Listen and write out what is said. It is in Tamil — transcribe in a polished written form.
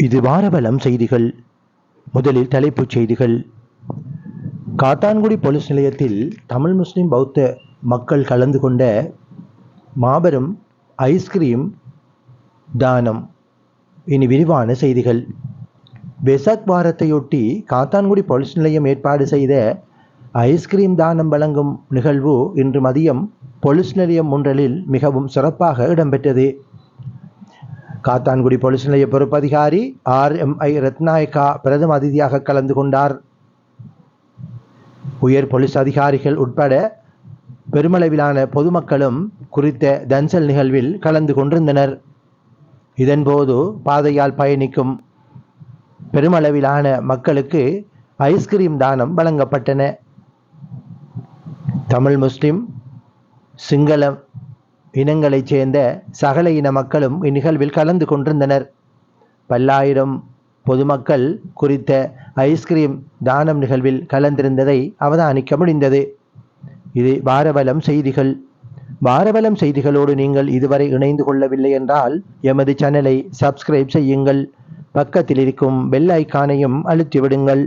இது வாரவலம் செய்திகள். முதலில் தலைப்புச் செய்திகள். காத்தான்குடி போலீஸ் நிலையத்தில் தமிழ் முஸ்லிம் பௌத்த மக்கள் கலந்து கொண்ட மாபெரும் ஐஸ்கிரீம் தானம். இனி விரிவான செய்திகள். வெசாக் வாரத்தையொட்டி காத்தான்குடி போலீஸ் நிலையம் ஏற்பாடு செய்த ஐஸ்கிரீம் தானம் வழங்கும் நிகழ்வு இன்று மதியம் போலீஸ் நிலையம் ஒன்றில் மிகவும் சிறப்பாக இடம்பெற்றது. காத்தான்குடி போலீஸ் நிலைய பொறுப்பதிகாரி RMI ரத்நாயக்கா பிரதம அதிதியாக கலந்து கொண்டார். உயர் போலீஸ் அதிகாரிகள் உட்பட பெருமளவிலான பொதுமக்களும் குறித்த தன்சல் நிகழ்வில் கலந்து கொண்டிருந்தனர். இதன்போது பாதையால் பயணிக்கும் பெருமளவிலான மக்களுக்கு ஐஸ்கிரீம் தானம் வழங்கப்பட்டன. தமிழ், முஸ்லிம், சிங்கள இனங்களைச் சேர்ந்த சகல இன மக்களும் இந்நிகழ்வில் கலந்து கொண்டிருந்தனர். பல்லாயிரம் பொதுமக்கள் குறித்த ஐஸ்கிரீம் தானம் நிகழ்வில் கலந்திருந்ததை அவதானிக்க முடிந்தது. இது வாரவலம் செய்திகள். வாரவலம் செய்திகளோடு நீங்கள் இதுவரை இணைந்து கொள்ளவில்லை என்றால் எமது சேனலை சப்ஸ்கிரைப் செய்யுங்கள். பக்கத்தில் இருக்கும் பெல் ஐக்கானையும் அழுத்திவிடுங்கள்.